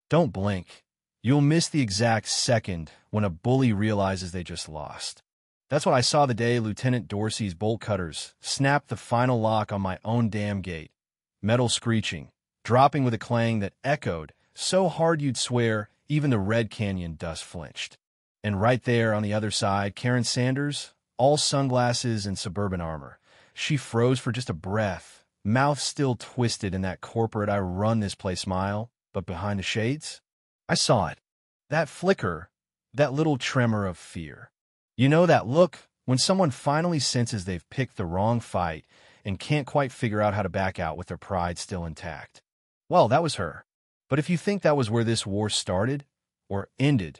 Don't blink. You'll miss the exact second when a bully realizes they just lost. That's what I saw the day Lieutenant Dorsey's bolt cutters snapped the final lock on my own damn gate. Metal screeching, dropping with a clang that echoed so hard you'd swear even the Red Canyon dust flinched. And right there on the other side, Karen Sanders, all sunglasses and suburban armor. She froze for just a breath, mouth still twisted in that corporate I run this place smile, but behind the shades, I saw it. That flicker, that little tremor of fear. You know that look when someone finally senses they've picked the wrong fight and can't quite figure out how to back out with their pride still intact. Well, that was her. But if you think that was where this war started, or ended,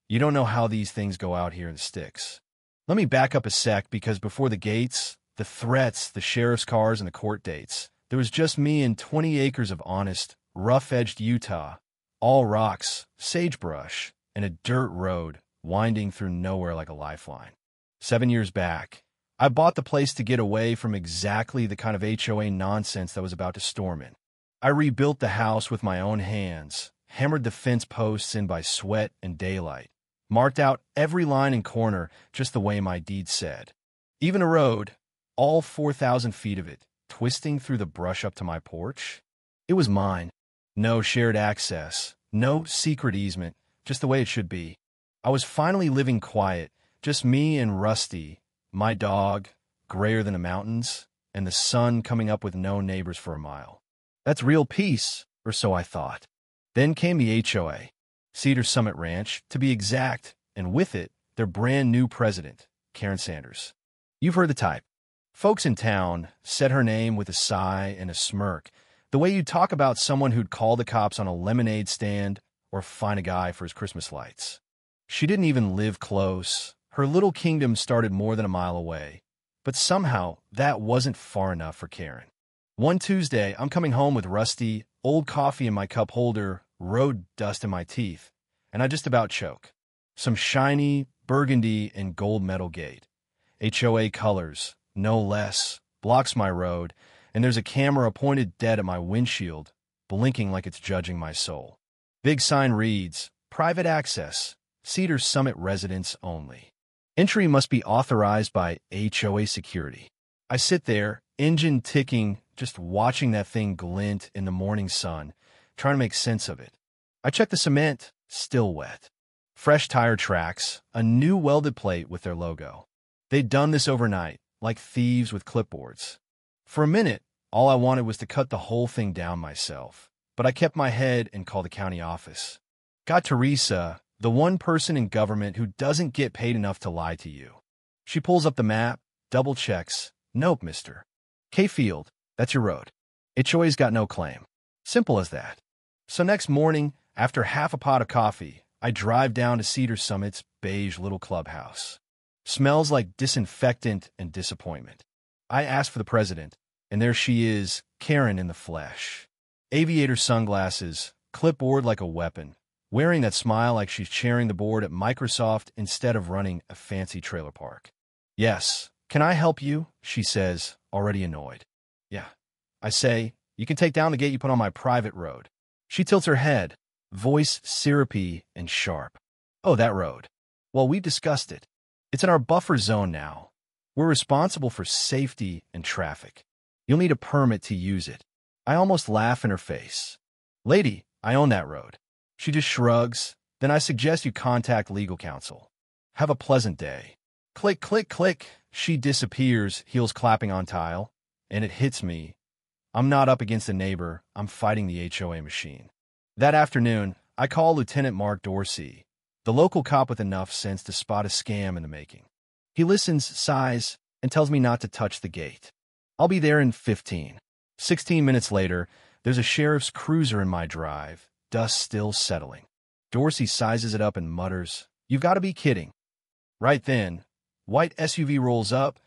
you don't know how these things go out here in the sticks. Let me back up a sec because before the gates, the threats, the sheriff's cars, and the court dates, there was just me and 20 acres of honest, rough-edged Utah, all rocks, sagebrush, and a dirt road winding through nowhere like a lifeline. 7 years back, I bought the place to get away from exactly the kind of HOA nonsense that was about to storm in. I rebuilt the house with my own hands, hammered the fence posts in by sweat and daylight, marked out every line and corner just the way my deed said. Even a road, all 4,000 feet of it, twisting through the brush up to my porch. It was mine. No shared access, no secret easement, just the way it should be. I was finally living quiet, just me and Rusty, my dog, grayer than the mountains, and the sun coming up with no neighbors for a mile. That's real peace, or so I thought. Then came the HOA, Cedar Summit Ranch, to be exact, and with it, their brand new president, Karen Sanders. You've heard the type. Folks in town said her name with a sigh and a smirk, the way you'd talk about someone who'd call the cops on a lemonade stand or fine a guy for his Christmas lights. She didn't even live close. Her little kingdom started more than a mile away. But somehow, that wasn't far enough for Karen. One Tuesday, I'm coming home with Rusty, old coffee in my cup holder, road dust in my teeth, and I just about choke. Some shiny, burgundy, and gold metal gate. HOA colors, no less, blocks my road, and there's a camera pointed dead at my windshield, blinking like it's judging my soul. Big sign reads, Private Access, Cedar Summit Residents Only. Entry must be authorized by HOA security. I sit there, engine ticking, just watching that thing glint in the morning sun, trying to make sense of it. I check the cement, still wet. Fresh tire tracks, a new welded plate with their logo. They'd done this overnight, like thieves with clipboards. For a minute, all I wanted was to cut the whole thing down myself, but I kept my head and called the county office. Got Teresa, the one person in government who doesn't get paid enough to lie to you. She pulls up the map, double checks. Nope, mister. K-Field, that's your road. HOA's got no claim. Simple as that. So next morning, after half a pot of coffee, I drive down to Cedar Summit's beige little clubhouse. Smells like disinfectant and disappointment. I ask for the president, and there she is, Karen in the flesh. Aviator sunglasses, clipboard like a weapon, wearing that smile like she's chairing the board at Microsoft instead of running a fancy trailer park. Yes, can I help you? She says, already annoyed. Yeah. I say, you can take down the gate you put on my private road. She tilts her head, voice syrupy and sharp. Oh, that road. Well, we discussed it. It's in our buffer zone now. We're responsible for safety and traffic. You'll need a permit to use it. I almost laugh in her face. Lady, I own that road. She just shrugs. Then I suggest you contact legal counsel. Have a pleasant day. Click, click, click. She disappears, heels clapping on tile. And it hits me. I'm not up against a neighbor. I'm fighting the HOA machine. That afternoon, I call Lieutenant Mark Dorsey, the local cop with enough sense to spot a scam in the making. He listens, sighs, and tells me not to touch the gate. I'll be there in 15. 16 minutes later, there's a sheriff's cruiser in my drive, dust still settling. Dorsey sizes it up and mutters, "You've got to be kidding." Right then, white SUV rolls up,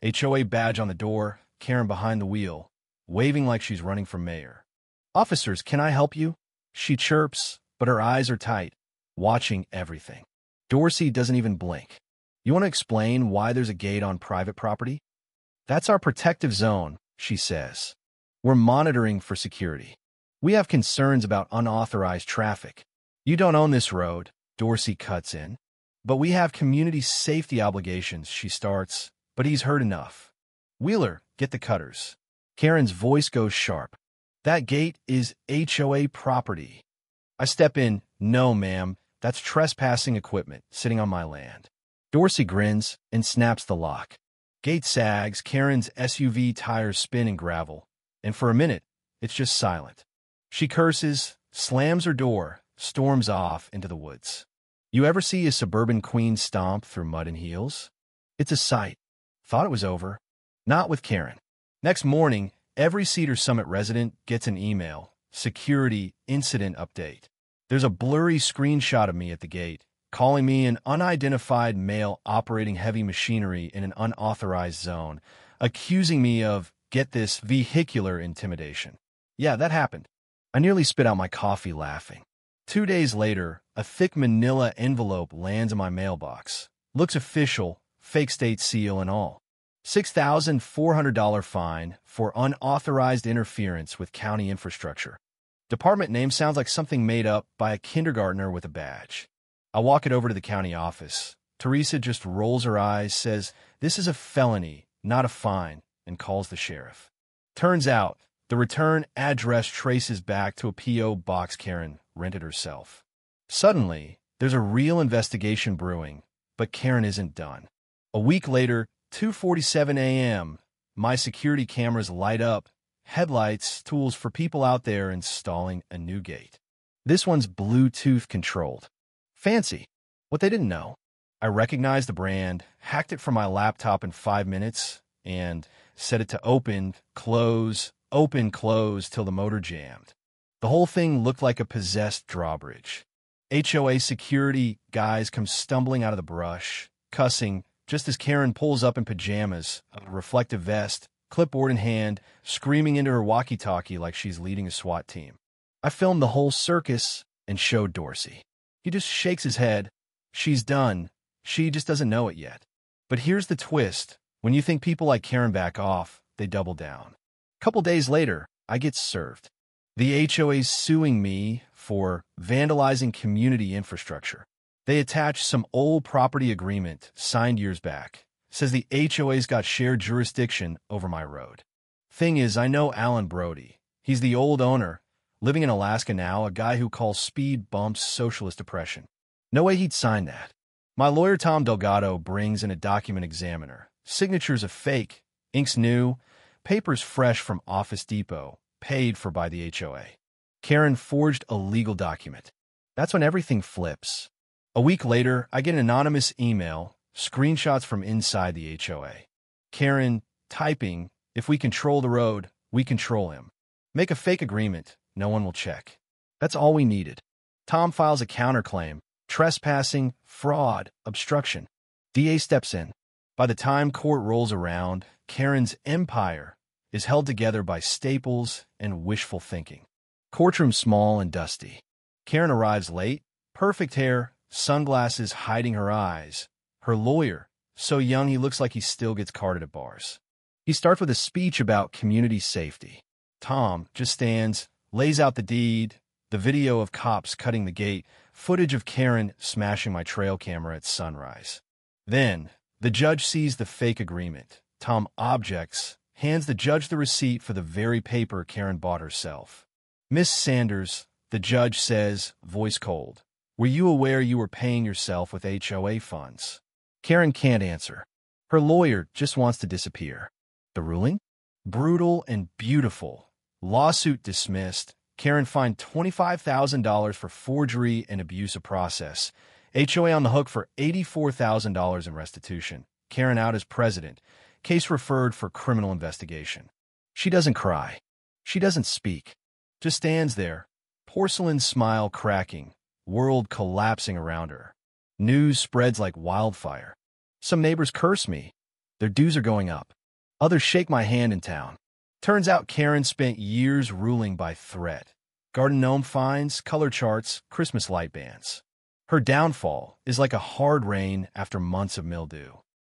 HOA badge on the door, Karen behind the wheel, waving like she's running for mayor. "Officers, can I help you?" She chirps, but her eyes are tight, watching everything. Dorsey doesn't even blink. "You want to explain why there's a gate on private property?" "That's our protective zone," she says. "We're monitoring for security. We have concerns about unauthorized traffic. You don't own this road, Dorsey cuts in. But we have community safety obligations, she starts, but he's heard enough. Wheeler, get the cutters. Karen's voice goes sharp. That gate is HOA property. I step in. No, ma'am, that's trespassing equipment sitting on my land. Dorsey grins and snaps the lock. Gate sags, Karen's SUV tires spin in gravel, and for a minute, it's just silent. She curses, slams her door, storms off into the woods. You ever see a suburban queen stomp through mud and heels? It's a sight. Thought it was over. Not with Karen. Next morning, every Cedar Summit resident gets an email, security incident update. There's a blurry screenshot of me at the gate, calling me an unidentified male operating heavy machinery in an unauthorized zone, accusing me of, get this, vehicular intimidation. Yeah, that happened. I nearly spit out my coffee laughing. 2 days later, a thick manila envelope lands in my mailbox. Looks official, fake state seal and all. $6,400 fine for unauthorized interference with county infrastructure. Department name sounds like something made up by a kindergartner with a badge. I walk it over to the county office. Teresa just rolls her eyes, says, "This is a felony, not a fine," and calls the sheriff. Turns out, the return address traces back to a P.O. box Karen rented herself. Suddenly, there's a real investigation brewing, but Karen isn't done. A week later, 2:47 a.m., my security cameras light up, headlights, tools for people out there installing a new gate. This one's Bluetooth controlled. Fancy. What they didn't know. I recognized the brand, hacked it from my laptop in 5 minutes, and set it to open, close till the motor jammed. The whole thing looked like a possessed drawbridge. HOA security guys come stumbling out of the brush, cussing, just as Karen pulls up in pajamas, a reflective vest, clipboard in hand, screaming into her walkie-talkie like she's leading a SWAT team. I filmed the whole circus and showed Dorsey. He just shakes his head. She's done. She just doesn't know it yet. But here's the twist. When you think people like Karen back off, they double down. A couple days later, I get served. The HOA's suing me for vandalizing community infrastructure. They attach some old property agreement signed years back. Says the HOA's got shared jurisdiction over my road. Thing is, I know Alan Brody. He's the old owner, living in Alaska now, a guy who calls speed bumps socialist oppression. No way he'd sign that. My lawyer Tom Delgado brings in a document examiner. Signatures are fake, ink's new, papers fresh from Office Depot, paid for by the HOA. Karen forged a legal document. That's when everything flips. A week later, I get an anonymous email, screenshots from inside the HOA. Karen, typing, "If we control the road, we control him. Make a fake agreement, no one will check." That's all we needed. Tom files a counterclaim, trespassing, fraud, obstruction. DA steps in. By the time court rolls around, Karen's empire is held together by staples and wishful thinking. Courtroom small and dusty. Karen arrives late, perfect hair, sunglasses hiding her eyes. Her lawyer, so young he looks like he still gets carded at bars. He starts with a speech about community safety. Tom just stands, lays out the deed, the video of cops cutting the gate, footage of Karen smashing my trail camera at sunrise. Then, the judge sees the fake agreement. Tom objects, hands the judge the receipt for the very paper Karen bought herself. "Miss Sanders," the judge says, voice cold, "were you aware you were paying yourself with HOA funds?" Karen can't answer. Her lawyer just wants to disappear. The ruling? Brutal and beautiful. Lawsuit dismissed. Karen fined $25,000 for forgery and abuse of process. HOA on the hook for $84,000 in restitution. Karen out as president. Case referred for criminal investigation. She doesn't cry. She doesn't speak. Just stands there, porcelain smile cracking, world collapsing around her. News spreads like wildfire. Some neighbors curse me. Their dues are going up. Others shake my hand in town. Turns out Karen spent years ruling by threat. Garden gnome fines, color charts, Christmas light bans. Her downfall is like a hard rain after months of mildew.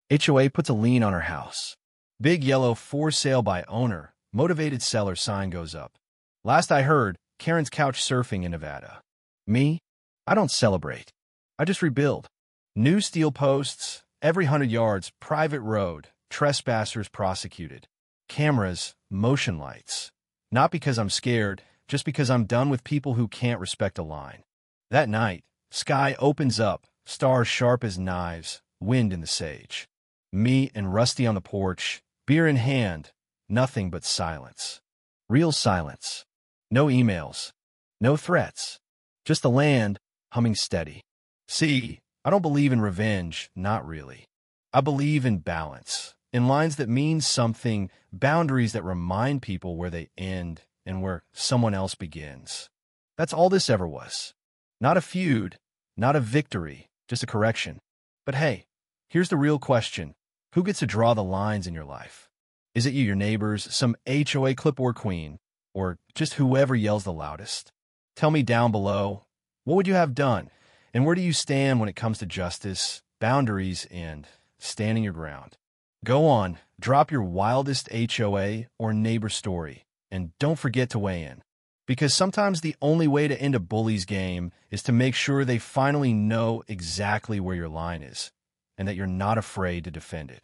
HOA puts a lien on her house. Big yellow "for sale by owner," motivated seller sign goes up. Last I heard, Karen's couch surfing in Nevada. Me? I don't celebrate. I just rebuild. New steel posts, every 100 yards, private road, trespassers prosecuted. Cameras, motion lights. Not because I'm scared, just because I'm done with people who can't respect a line. That night, sky opens up, stars sharp as knives, wind in the sage. Me and Rusty on the porch, beer in hand, nothing but silence. Real silence. No emails. No threats. Just the land, humming steady. See, I don't believe in revenge, not really. I believe in balance, in lines that mean something, boundaries that remind people where they end and where someone else begins. That's all this ever was. Not a feud, not a victory, just a correction. But hey, here's the real question. Who gets to draw the lines in your life? Is it you, your neighbors, some HOA clipboard queen, or just whoever yells the loudest? Tell me down below, what would you have done? And where do you stand when it comes to justice, boundaries, and standing your ground? Go on, drop your wildest HOA or neighbor story, and don't forget to weigh in. Because sometimes the only way to end a bully's game is to make sure they finally know exactly where your line is, and that you're not afraid to defend it.